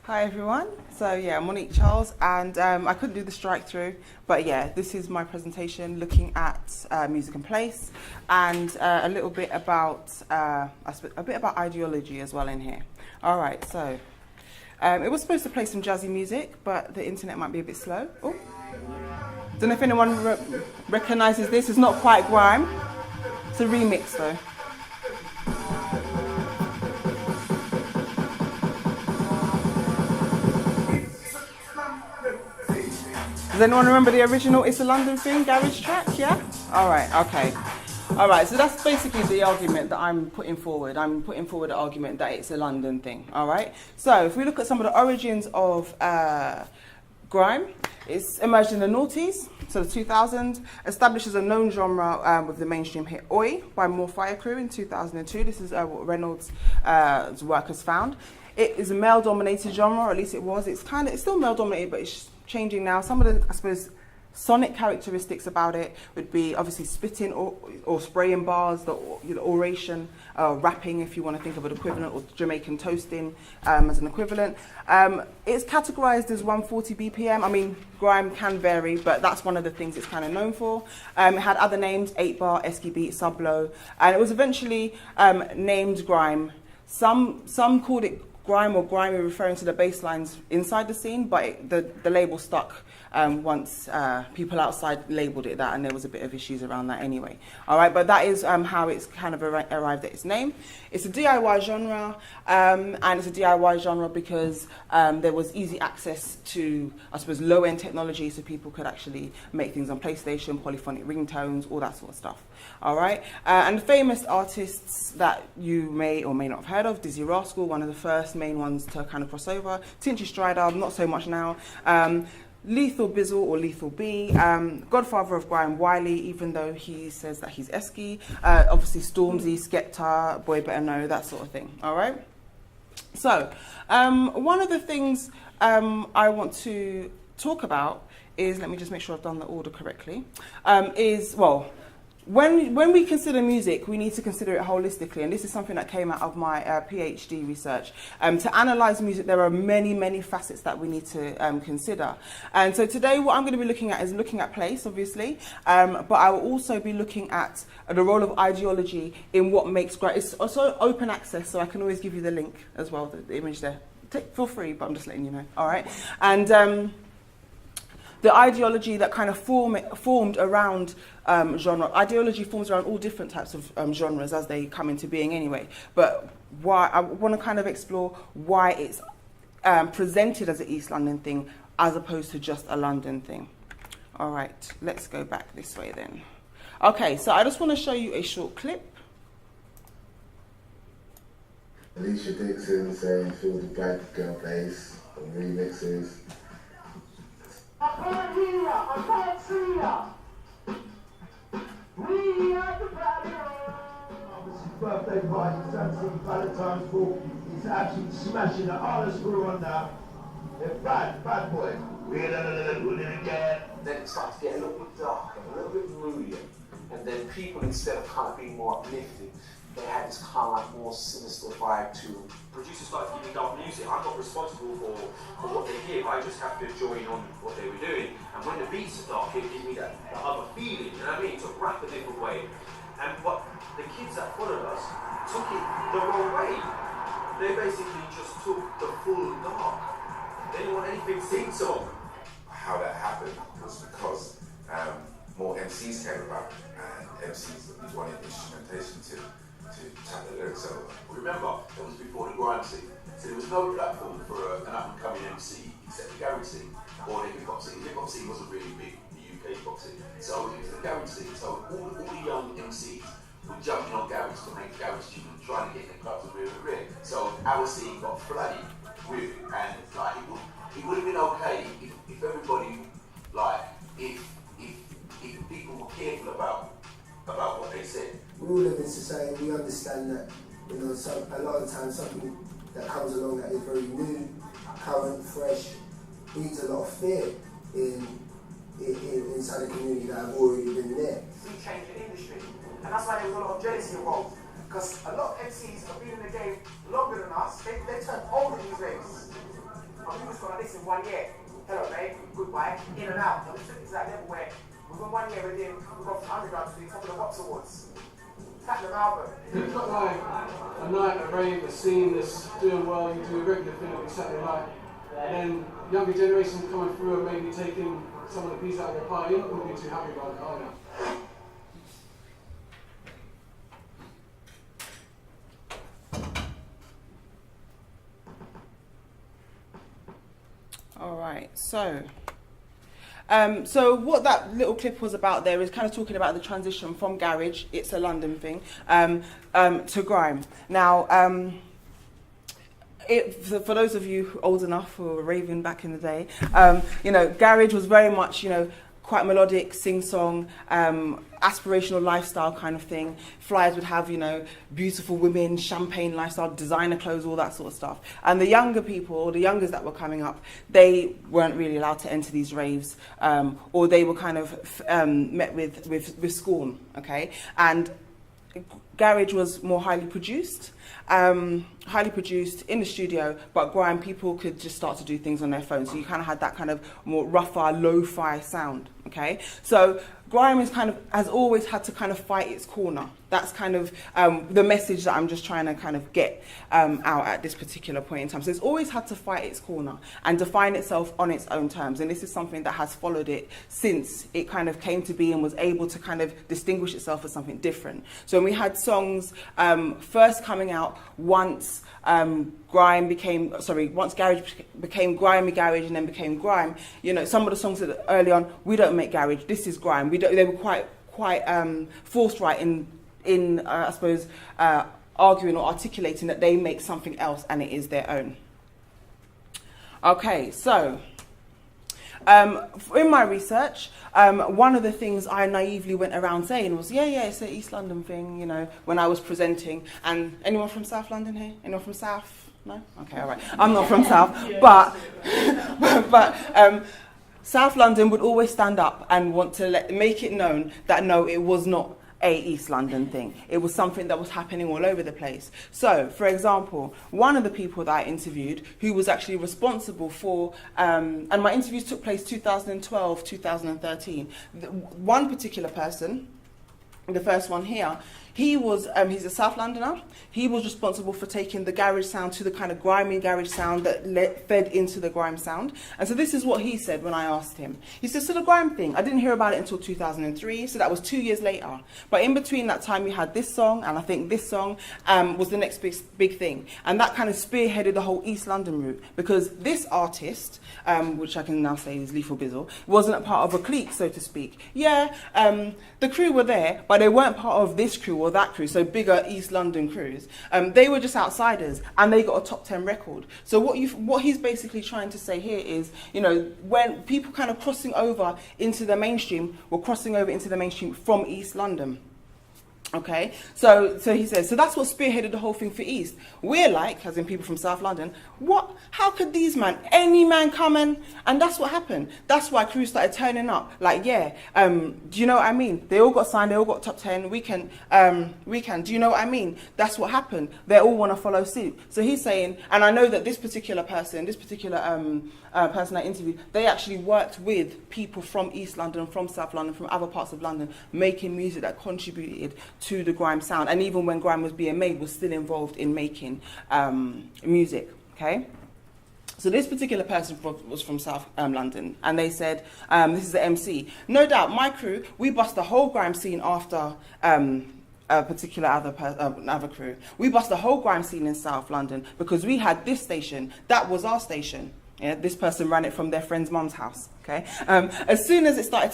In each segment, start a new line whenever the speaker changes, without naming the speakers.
Hi everyone, so yeah, Monique Charles, and I couldn't do the strike through, but yeah, this is my presentation looking at music and place, and a little bit about ideology as well in here. All right, so it was supposed to play some jazzy music, but the internet might be a bit slow. Oh, don't know if anyone recognizes this. It's not quite grime. It's a remix though. Does anyone remember the original It's a London Thing garage track? Yeah? All right, okay. All right, so that's basically the argument that I'm putting forward. I'm putting forward the argument that it's a London thing, all right? So if we look at some of the origins of grime, it's emerged in the noughties, so the 2000s, established as a known genre with the mainstream hit Oi by More Fire Crew in 2002. This is what Reynolds' work has found. It is a male-dominated genre, or at least it was. It's still male-dominated, but it's changing now. Some of the, I suppose, sonic characteristics about it would be obviously spitting or spraying bars, the oration, rapping, if you want to think of an equivalent, or Jamaican toasting as an equivalent. It's categorized as 140 BPM. I mean, grime can vary, but that's one of the things it's kind of known for. It had other names, 8-bar, Esky Beat, Sublow, and it was eventually named grime. Some called it grime or grimy, referring to the bass lines inside the scene, but the label stuck once people outside labeled it that, and there was a bit of issues around that anyway. All right, but that is how it's kind of arrived at its name. It's a DIY genre, and it's a DIY genre because there was easy access to, I suppose, low-end technology, so people could actually make things on PlayStation, polyphonic ringtones, all that sort of stuff. All right, and famous artists that you may or may not have heard of: Dizzy Rascal, one of the first main ones to kind of cross over. Tinchy Strider, not so much now. Lethal Bizzle or Lethal B, godfather of grime, Wiley, even though he says that he's Esky. Obviously Stormzy, Skepta, Boy Better Know, that sort of thing. All right. So one of the things I want to talk about is, let me just make sure I've done the order correctly, when we consider music, we need to consider it holistically, and this is something that came out of my PhD research. To analyse music, there are many, many facets that we need to consider. And so today what I'm going to be looking at is looking at place, obviously, but I will also be looking at the role of ideology in what makes grime. It's also open access, so I can always give you the link as well, the image there. Feel free, but I'm just letting you know, all right? And the ideology that kind of formed around genre. Ideology forms around all different types of genres as they come into being anyway. But why I want to kind of explore why it's presented as an East London thing as opposed to just a London thing. All right, let's go back this way then. Okay, so I just want to show you a short clip.
Alicia Dixon saying feel the bad girl bass on remixes.
I can't hear ya, I can't see ya. We are the battle. It's his birthday party, St. Valentine's Ball. He's absolutely smashing it. Oh, let's go on now. They're bad boys. We're doing it again.
Then it starts to get a little bit darker, a little bit moodier. And then people, instead of kind of being more uplifting, they had this kind of like more sinister vibe to them.
Producers started giving dark music. I'm not responsible for what they give. I just have to join on what they were doing. And when the beats are dark, it gives me that other feeling, you know what I mean? To rap a different way. And what the kids that followed us took it the wrong way. They basically just took the full dark. They didn't want anything sing song.
How that happened was because more MCs came about, and MCs wanted instrumentation to tell the lyrics over.
Remember, it was before the grime scene, so there was no platform for an up-and-coming MC except the garage scene or the hip-hop scene. The hip-hop scene wasn't really big, the UK hip-hop scene, so it was the garage scene. So all the young MCs were jumping on garage to make garage tune and trying to get in the clubs and rear. So our scene got flooded with it, and like it would have been okay if everybody, like, if people were careful about what they said.
We all live in society, we understand that, you know, a lot of the time something that comes along that is very new, current, fresh, needs a lot of fear inside the community that have already been there.
We changed the industry, and that's why there was a lot of jealousy involved, because a lot of MCs have been in the game longer than us. They turn older these days. this in 1 year. Hello, mate, goodbye, in and out. Now, it's that level where within 1 year we've got from underground to the top of the Box Awards. Platinum album.
It's not like a night, a rave, a scene that's doing well, you do a regular thing every Saturday night, and then younger generations coming through and maybe taking some of the piece out of your pie. You're not going to be too happy about it, are you?
All right, so what that little clip was about there is kind of talking about the transition from garage, it's a London thing, to grime. Now, for those of you old enough who were raving back in the day, you know, garage was very much, you know, quite melodic, sing-song, aspirational lifestyle kind of thing. Flyers would have, you know, beautiful women, champagne lifestyle, designer clothes, all that sort of stuff. And the younger people, the youngers that were coming up, they weren't really allowed to enter these raves, or they were kind of met with scorn, okay? And garage was more highly produced in the studio, but grime, people could just start to do things on their phones. So you kind of had that kind of more rougher, lo-fi sound, okay? So grime is has always had to kind of fight its corner. That's kind of the message that I'm just trying to kind of get out at this particular point in time. So it's always had to fight its corner and define itself on its own terms. And this is something that has followed it since it kind of came to be and was able to kind of distinguish itself as something different. So when we had songs first coming out once garage became grimy garage and then became grime, you know, some of the songs that early on, we don't make garage, this is grime. They were quite forthright in I suppose, arguing or articulating that they make something else and it is their own. Okay, so in my research, one of the things I naively went around saying was, yeah, it's an East London thing, you know, when I was presenting. And anyone from South London here? Anyone from South? No? Okay, all right. I'm not from South, but South London would always stand up and want to make it known that no, it was not a East London thing. It was something that was happening all over the place. So, for example, one of the people that I interviewed who was actually responsible for, and my interviews took place 2012, 2013, one particular person, the first one here, he was, he's a South Londoner. He was responsible for taking the garage sound to the kind of grimy garage sound that fed into the grime sound. And so this is what he said when I asked him. He said, so the grime thing, I didn't hear about it until 2003, so that was 2 years later. But in between that time, you had this song, and I think this song was the next big thing. And that kind of spearheaded the whole East London route, because this artist, which I can now say is Lethal Bizzle, wasn't a part of a clique, so to speak. Yeah, the crew were there, but they weren't part of this crew or that crew, so bigger East London crews. They were just outsiders, and they got a top 10 record. So what he's basically trying to say here is, you know, when people kind of crossing over into the mainstream, were crossing over into the mainstream from East London. Okay, so he says, so that's what spearheaded the whole thing for East. We're like, as in people from South London, what? How could these any man come in? And that's what happened. That's why crews started turning up. Like, yeah, do you know what I mean? They all got signed, they all got top 10. We can. Do you know what I mean? That's what happened. They all want to follow suit. So he's saying, and I know that this particular person I interviewed, they actually worked with people from East London, from South London, from other parts of London, making music that contributed to the grime sound. And even when grime was being made, was still involved in making music, okay? So this particular person was from South London, and they said, this is the MC. No doubt, my crew, we bust the whole grime scene after a particular other crew. We bust the whole grime scene in South London because we had this station. That was our station. Yeah, this person ran it from their friend's mum's house. Okay. As soon as I started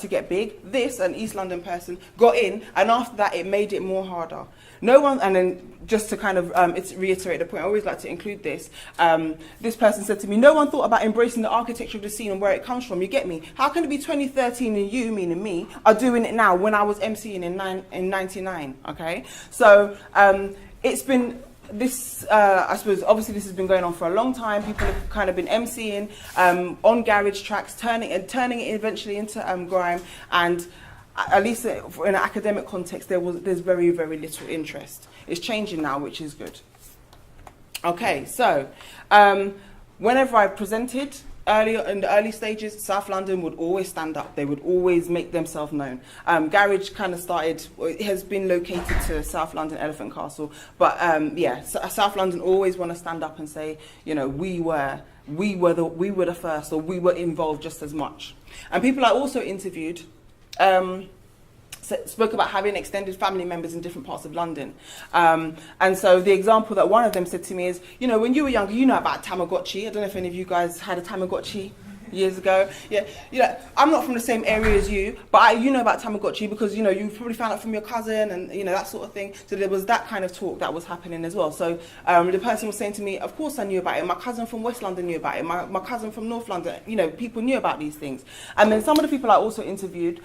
to get big, an East London person got in, and after that, it made it more harder. No one, and then just to kind of reiterate the point, I always like to include this. This person said to me, no one thought about embracing the architecture of the scene and where it comes from. You get me? How can it be 2013 and you, meaning me, are doing it now when I was MCing in 99? Okay. So it's been. This, I suppose, obviously this has been going on for a long time. People have kind of been MCing on garage tracks, turning it eventually into grime, and at least in an academic context, there's very, very little interest. It's changing now, which is good. Okay, so one whenever I presented earlier in the early stages, South London would always stand up. They would always make themselves known. Garage kind of started, it has been located to South London Elephant Castle, but South London always want to stand up and say, you know, we were the first, or we were involved just as much. And people I also interviewed spoke about having extended family members in different parts of London. And so the example that one of them said to me is, you know, when you were younger, you know about Tamagotchi. I don't know if any of you guys had a Tamagotchi years ago. Yeah, you know, I'm not from the same area as you, but you know about Tamagotchi because, you know, you probably found out from your cousin and, you know, that sort of thing. So there was that kind of talk that was happening as well. So the person was saying to me, of course I knew about it. My cousin from West London knew about it. My cousin from North London, you know, people knew about these things. And then some of the people I also interviewed,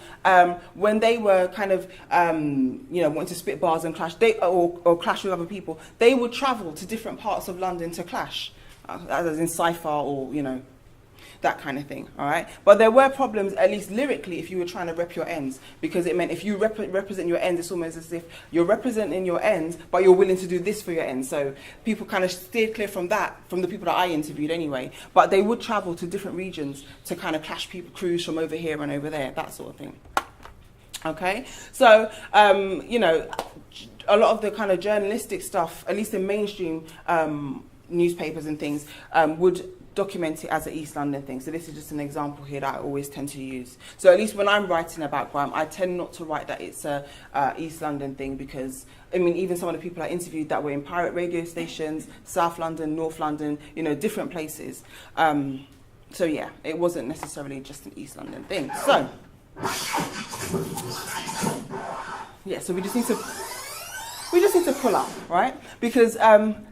when they were kind of, you know, wanting to spit bars and clash, or clash with other people, they would travel to different parts of London to clash, as in cipher or, you know, that kind of thing, all right? But there were problems, at least lyrically, if you were trying to rep your ends, because it meant if you represent your ends, it's almost as if you're representing your ends, but you're willing to do this for your ends. So people kind of steered clear from that, from the people that I interviewed anyway. But they would travel to different regions to kind of clash people, crews from over here and over there, that sort of thing. Okay, so, you know, a lot of the kind of journalistic stuff, at least in mainstream newspapers and things, would document it as an East London thing. So this is just an example here that I always tend to use. So at least when I'm writing about grime, I tend not to write that it's a East London thing, because, I mean, even some of the people I interviewed that were in pirate radio stations, South London, North London, you know, different places. So yeah, it wasn't necessarily just an East London thing. So, yeah, so we just need to pull up, right? Because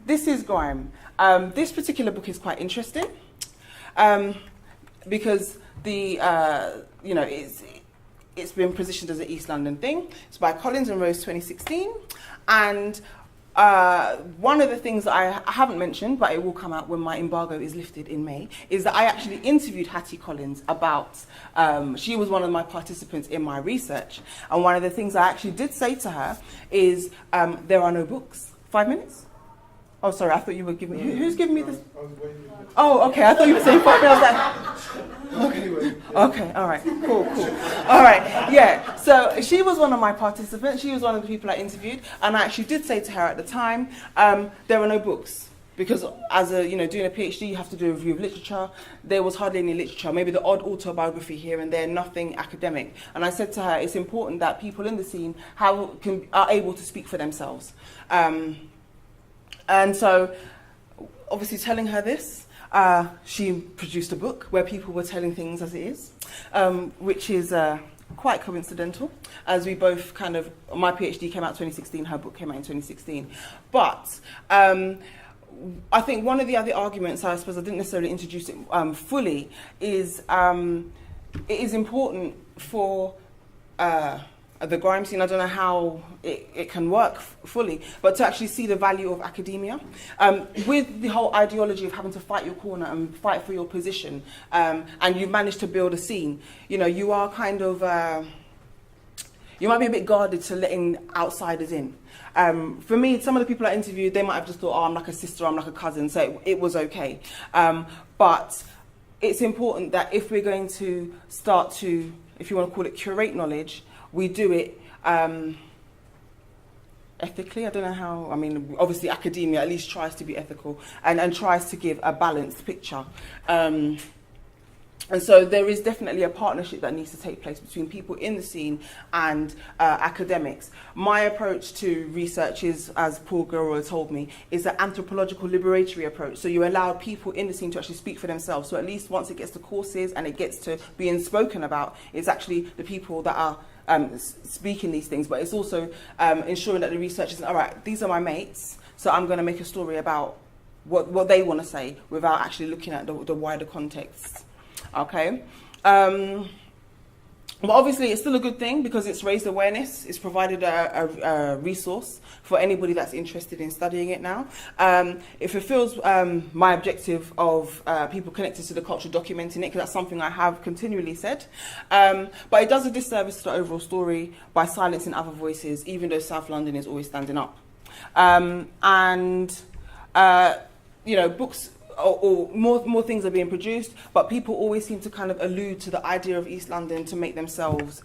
this is grime. This particular book is quite interesting because the you know, it's been positioned as an East London thing. It's by Collins and Rose 2016, and one of the things that I haven't mentioned, but it will come out when my embargo is lifted in May, is that I actually interviewed Hattie Collins about, she was one of my participants in my research, and one of the things I actually did say to her is, there are no books. 5 minutes? Oh, sorry, I thought you were giving me... Who's giving me this? Oh, okay, I thought you were saying 5 minutes. I was like... Okay, all right, cool. All right, yeah, so she was one of my participants. She was one of the people I interviewed, and I actually did say to her at the time, there are no books. Because as a, you know, doing a PhD, you have to do a review of literature. There was hardly any literature, maybe the odd autobiography here and there, nothing academic. And I said to her, it's important that people in the scene are able to speak for themselves. And so, obviously telling her this, she produced a book where people were telling things as it is, which is quite coincidental, as we both kind of, my PhD came out 2016, her book came out in 2016. But I think one of the other arguments, I suppose I didn't necessarily introduce it fully, is it is important for the grime scene, I don't know how it can work fully, but to actually see the value of academia. With the whole ideology of having to fight your corner and fight for your position, and you manage to build a scene, you know, you are kind of, you might be a bit guarded to letting outsiders in. For me, some of the people I interviewed, they might have just thought, oh, I'm like a sister, I'm like a cousin, so it was okay. But it's important that if we're going to start to, if you want to call it curate knowledge, we do it ethically. I don't know how, I mean, obviously academia at least tries to be ethical and tries to give a balanced picture. And so there is definitely a partnership that needs to take place between people in the scene and academics. My approach to research is, as Paul Gilroy told me, is an anthropological liberatory approach. So you allow people in the scene to actually speak for themselves. So at least once it gets to courses and it gets to being spoken about, it's actually the people that are speaking these things. But it's also ensuring that the research is, all right, these are my mates, so I'm going to make a story about what they want to say without actually looking at the wider context. Okay, but obviously it's still a good thing because it's raised awareness. It's provided a resource for anybody that's interested in studying it now. It fulfills my objective of people connected to the culture documenting it, because that's something I have continually said. But it does a disservice to the overall story by silencing other voices, even though South London is always standing up. You know, books or more things are being produced, but people always seem to kind of allude to the idea of East London to make themselves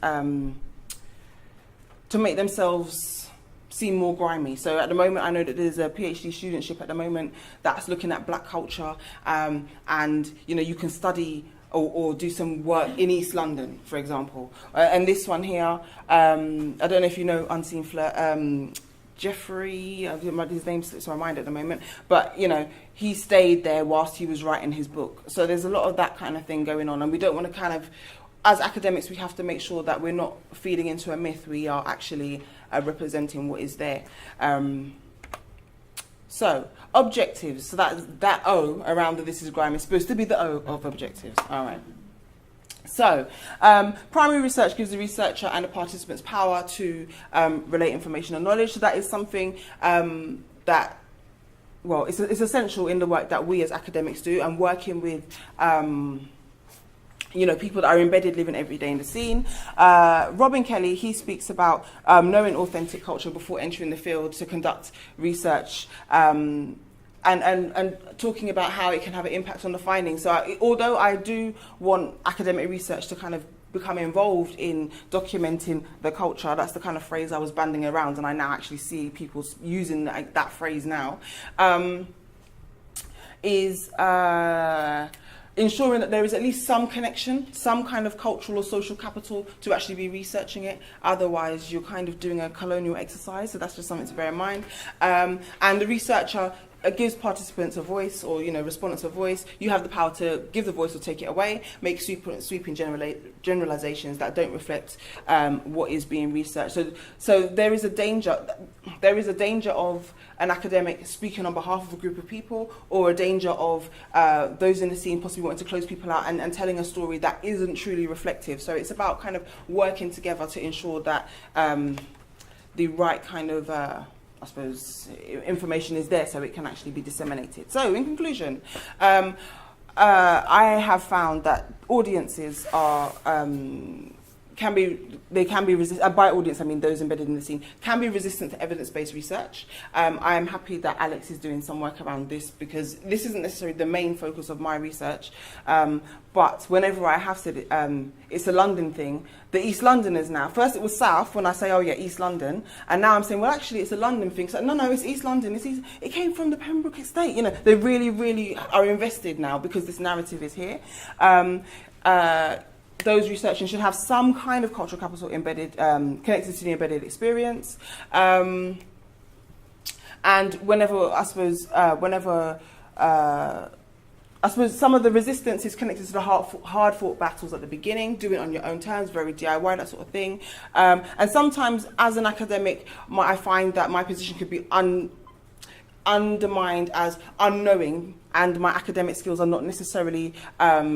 seem more grimy. So at the moment, I know that there's a PhD studentship at the moment that's looking at black culture, and you can study or do some work in East London, for example. And this one here, I don't know if you know Unseen Flirt, Jeffrey, his name slips my mind at the moment, but he stayed there whilst he was writing his book. So there's a lot of that kind of thing going on, and we don't want to kind of, as academics, we have to make sure that we're not feeding into a myth. We are actually representing what is there. So objectives. So that O around the This Is Grime is supposed to be the O of objectives. All right. So, primary research gives the researcher and the participants power to relate information and knowledge. So that is something that, well, it's essential in the work that we as academics do, and working with people that are embedded, living every day in the scene. Robin Kelly, he speaks about knowing authentic culture before entering the field to conduct research, and talking about how it can have an impact on the findings. So although I do want academic research to kind of become involved in documenting the culture, that's the kind of phrase I was banding around, and I now actually see people using that phrase now, is ensuring that there is at least some connection, some kind of cultural or social capital to actually be researching it. Otherwise, you're kind of doing a colonial exercise, so that's just something to bear in mind. And the researcher gives participants a voice, or respondents a voice. You have the power to give the voice or take it away, make sweeping generalizations that don't reflect what is being researched. So there is a danger. There is a danger of an academic speaking on behalf of a group of people, or a danger of those in the scene possibly wanting to close people out and telling a story that isn't truly reflective. So it's about kind of working together to ensure that the right kind of information is there so it can actually be disseminated. So in conclusion, I have found that audiences are can be resistant. By audience, I mean those embedded in the scene, can be resistant to evidence-based research. I am happy that Alex is doing some work around this, because this isn't necessarily the main focus of my research. But whenever I have said it, it's a London thing. The East Londoners now, first it was South when I say, oh yeah, East London, and now I'm saying, well, actually it's a London thing. So no, it's East London. It came from the Pembroke estate. They really, really are invested now because this narrative is here. Those researching should have some kind of cultural capital embedded, connected to the embedded experience. And I suppose some of the resistance is connected to the hard-fought battles at the beginning, do it on your own terms, very DIY, that sort of thing. And sometimes, as an academic, I find that my position could be undermined as unknowing, and my academic skills are not necessarily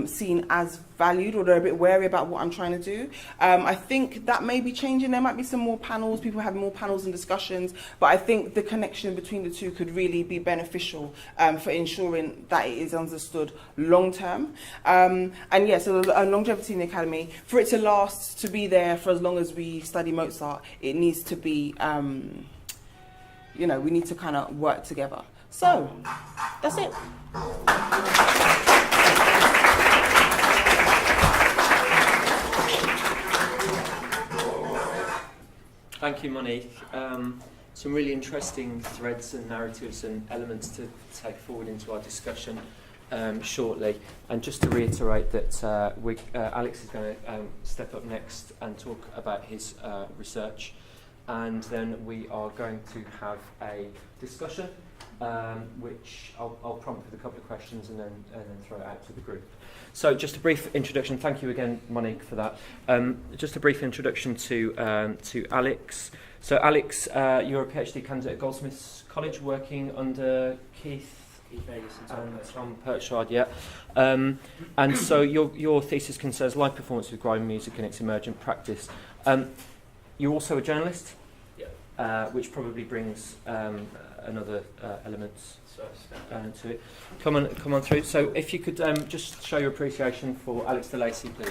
seen as valued, or they're a bit wary about what I'm trying to do. I think that may be changing. There might be some more panels, people having more panels and discussions, but I think the connection between the two could really be beneficial for ensuring that it is understood long term. And yeah, so longevity in the academy, for it to last, to be there for as long as we study Mozart, it needs to be, we need to kind of work together. So, that's it.
Thank you, Monique. Some really interesting threads and narratives and elements to take forward into our discussion shortly. And just to reiterate that Alex is going to step up next and talk about his research. And then we are going to have a discussion, which I'll prompt with a couple of questions and then throw it out to the group. So just a brief introduction. Thank you again, Monique, for that. Just a brief introduction to Alex. So Alex, you're a PhD candidate at Goldsmiths College, working under Keith and Tom Perchard, yeah. And so your thesis concerns live performance with grime music and its emergent practice. You're also a journalist, which probably brings another element to it. Come on through. So if you could just show your appreciation for Alex de Lacy, please.